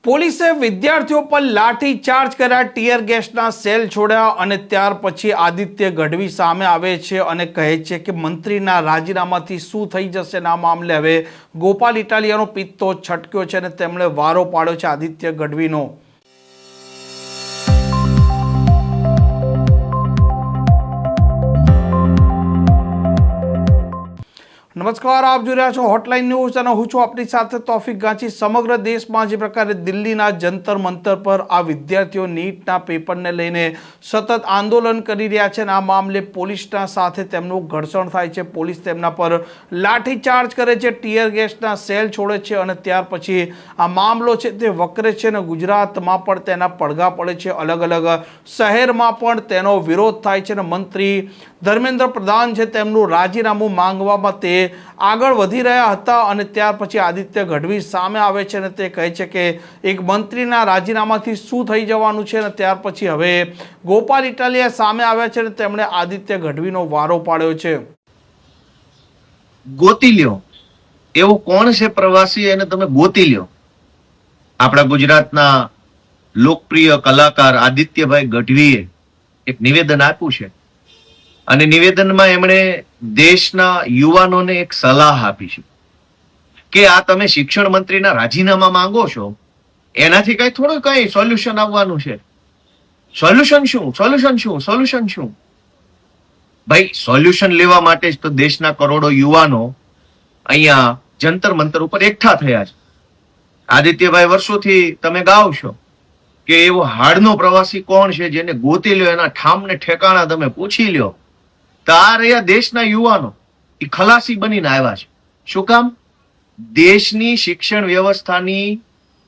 પોલીસે વિદ્યાર્થીઓ પર લાઠી ચાર્જ કર્યા, ટીયર ગેસના સેલ છોડ્યા અને ત્યાર પછી આદિત્ય ગઢવી સામે આવે છે અને કહે છે કે મંત્રીના રાજીનામાથી શું થઈ જશે. આ મામલે હવે ગોપાલ ઇટાલિયાનો પિત્તો છટક્યો છે અને તેમણે વારો પાડ્યો છે આદિત્ય ગઢવીનો. નમસ્કાર, આપ જોઈ રહ્યા છો હોટલાઇન ન્યૂઝ અને હું છું આપની સાથે તોફિક ગાંચી. સમગ્ર દેશમાં જે પ્રકારે દિલ્હીના જંતર મંતર પર આ વિદ્યાર્થીઓ નીટના પેપરને લઈને સતત આંદોલન કરી રહ્યા છે અને આ મામલે પોલીસના સાથે તેમનું ઘર્ષણ થાય છે. પોલીસ તેમના પર લાઠીચાર્જ કરે છે, ટીયર ગેસના સેલ છોડે છે અને ત્યાર પછી આ મામલો છે તે વકરે છે અને ગુજરાતમાં પણ તેના પડઘા પડે છે. અલગ અલગ શહેરમાં પણ તેનો વિરોધ થાય છે અને મંત્રી ધર્મેન્દ્ર પ્રધાન છે તેમનું રાજીનામું માંગવામાં તે આગળ વધી રહ્યા હતા અને ત્યાર પછી આદિત્ય ગઢવી સામે આવે છે અને તે કહે છે કે એક મંત્રીના રાજીનામાથી શું થઈ જવાનું છે અને ત્યાર પછી હવે ગોપાલ ઇટાલિયા સામે આવ્યા છે અને તેમણે આદિત્ય ગઢવીનો વારો પાડ્યો છે. ગોતી લ્યો એવું કોણ છે પ્રવાસી, એને તમે ગોતી લ્યો. આપણા ગુજરાતના લોકપ્રિય કલાકાર આદિત્યભાઈ ગઢવીએ એક નિવેદન આપ્યું છે અને નિવેદનમાં એમણે દેશના યુવાનોને એક સલાહ આપી છે કે આ તમે શિક્ષણ મંત્રીના રાજીનામા માંગો છો, એનાથી કઈ સોલ્યુશન આવવાનું છે. સોલ્યુશન શું ભાઈ? સોલ્યુશન લેવા માટે જ તો દેશના કરોડો યુવાનો અહીંયા જંતર મંતર ઉપર એકઠા થયા છે. આદિત્યભાઈ, વર્ષોથી તમે ગાઓ છો કે એવો હાડનો પ્રવાસી કોણ છે જેને ગોતી લ્યો, એના ઠામને ઠેકાણા તમે પૂછી લ્યો. તારે દેશના યુવાનો એ ખલાસી બનીને આવ્યા છે. શું કામ? દેશની શિક્ષણ વ્યવસ્થાની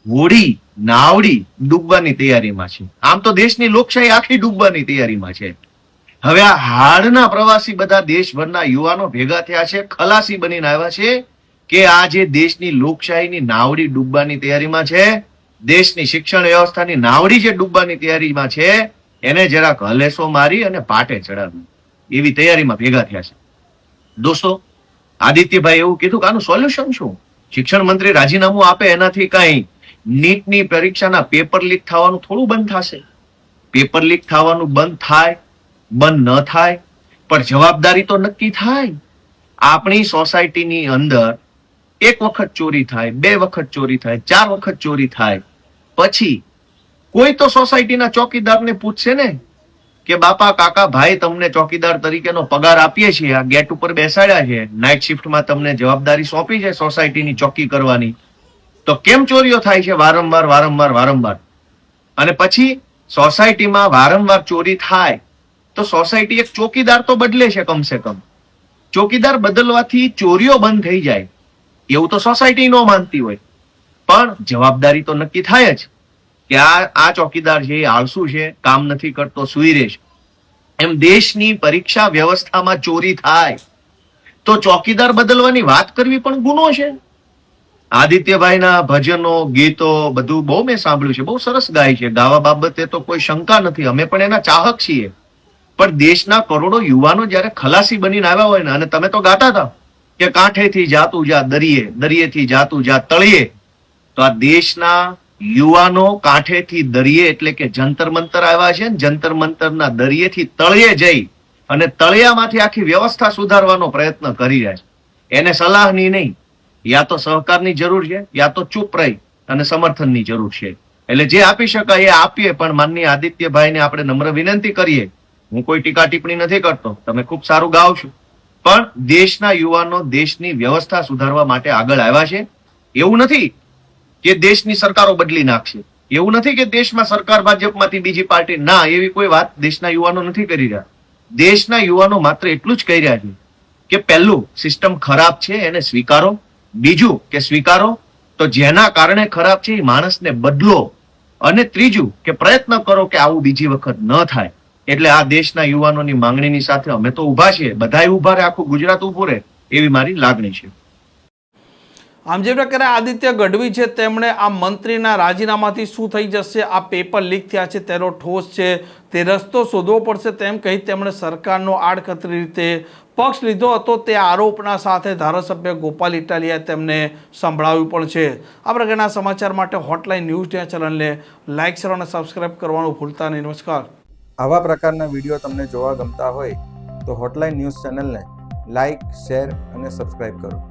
હોડી નાવડી ડૂબવાની તૈયારીમાં છે. આમ તો દેશની લોકશાહી આખી ડૂબવાની તૈયારીમાં છે. હવે આ હાડના પ્રવાસી બધા દેશભરના યુવાનો ભેગા થયા છે, ખલાસી બનીને આવ્યા છે કે આ જે દેશની લોકશાહીની નાવડી ડૂબવાની તૈયારીમાં છે, દેશની શિક્ષણ વ્યવસ્થાની નાવડી જે ડૂબવાની તૈયારીમાં છે, એને જરાક હલેસો મારી અને પાટે ચડાવી એવી તૈયારીમાં ભેગા થયા છે. દોસ્તો, આદિત્યભાઈ એવું કીધું કે આનું સોલ્યુશન શું? શિક્ષણ મંત્રી રાજીનામું આપે એનાથી કઈ નીટની પરીક્ષાના પેપર લીક થવાનું થોડું બંધ થશે? પેપર લીક થવાનું બંધ થાય, બંધ ન થાય, પણ જવાબદારી તો નક્કી થાય. આપણી સોસાયટીની અંદર એક વખત ચોરી થાય, 2 વખત ચોરી થાય, 4 વખત ચોરી થાય, પછી કોઈ તો સોસાયટીના ચોકીદારને પૂછશે ને કે બાપા, કાકા, ભાઈ, તમને ચોકીદાર તરીકેનો પગાર આપીએ છીએ, આ ગેટ ઉપર બેસાડ્યા છે, નાઇટ શિફ્ટમાં તમને જવાબદારી સોંપી છે સોસાયટીની ચોકી કરવાની, તો કેમ ચોરીઓ થાય છે વારંવાર? અને પછી સોસાયટીમાં વારંવાર ચોરી થાય તો સોસાયટી એક ચોકીદાર તો બદલે છે. કમસે કમ ચોકીદાર બદલવાથી ચોરીઓ બંધ થઈ જાય એવું તો સોસાયટી ન માનતી હોય, પણ જવાબદારી તો નક્કી થાય જ કે આ ચોકીદાર છે એ આળસુ છે, કામ નથી કરતો, સૂઈ રહેશે. એમ દેશની પરીક્ષા વ્યવસ્થામાં ચોરી થાય તો ચોકીદાર બદલવાની વાત કરવી પણ ગુનો છે. આદિત્યભાઈના ભજનો, ગીતો બધું બહુ મેં સાંભળ્યું છે, બહુ સરસ ગાય છે, ગાવા બાબતે તો કોઈ શંકા નથી, અમે પણ એના ચાહક છીએ. પણ દેશના કરોડો યુવાનો જયારે ખલાસી બનીને આવ્યા હોય ને, અને તમે તો ગાતા હતા કે કાંઠેથી જાતું જા દરિયે, દરિયેથી જાતું જા તળિયે, તો આ દેશના યુવાનો કાંઠેથી દરિયે એટલે કે જંતર મંતર આવ્યા છે ને, જંતર મંતરના દરિયેથી તળિયે જઈ અને તળિયામાંથી આખી વ્યવસ્થા સુધારવાનો પ્રયત્ન કરી રહ્યા છે. એને સલાહની નહીં, યા તો સહકારની જરૂર છે, યા તો ચૂપ રહી અને સમર્થનની જરૂર છે. એટલે જે આપી શકાય એ આપીએ, પણ માનનીય આદિત્યભાઈને આપણે નમ્ર વિનંતી કરીએ. હું કોઈ ટીકા ટિપ્પણી નથી કરતો, તમે ખૂબ સારું ગાઓ છો, પણ દેશના યુવાનો દેશની વ્યવસ્થા સુધારવા માટે આગળ આવ્યા છે. એવું નથી કે દેશની સરકારો બદલી નાખશે, એવું નથી કે દેશમાં સરકાર ભાજપમાંથી બીજી પાર્ટી, ના, એવી કોઈ વાત દેશના યુવાનો નથી કરી રહ્યા. દેશના યુવાનો માત્ર એટલું જ કહી રહ્યા છે કે પહેલું, સિસ્ટમ ખરાબ છે એને સ્વીકારો. બીજું કે સ્વીકારો તો જેના કારણે ખરાબ છે એ માણસને બદલો. અને ત્રીજું કે પ્રયત્ન કરો કે આવું બીજી વખત ન થાય. એટલે આ દેશના યુવાનોની માંગણીની સાથે અમે તો ઉભા છીએ, બધાય ઉભા રહે, આખું ગુજરાત ઉભું રહે એવી મારી લાગણી છે. આમ જે પ્રકારે આદિત્ય ગઢવી છે તેમણે આ મંત્રીના રાજીનામાથી શું થઈ જશે, આ પેપર લીક થયા છે તેનો ઠોસ છે તે રસ્તો શોધવો પડશે તેમ કહી તેમણે સરકારનો આડકતરી રીતે પક્ષ લીધો હતો. તે આરોપના સાથે ધારાસભ્ય ગોપાલ ઇટાલિયાએ તેમને સંભળાવ્યું પણ છે. આ પ્રકારના સમાચાર માટે હોટલાઇન ન્યૂઝ ચેનલને લાઇક, શેર અને સબસ્ક્રાઇબ કરવાનું ભૂલતા નહીં. નમસ્કાર. આવા પ્રકારના વિડીયો તમને જોવા ગમતા હોય તો હોટલાઇન ન્યૂઝ ચેનલને લાઇક, શેર અને સબસ્ક્રાઇબ કરો.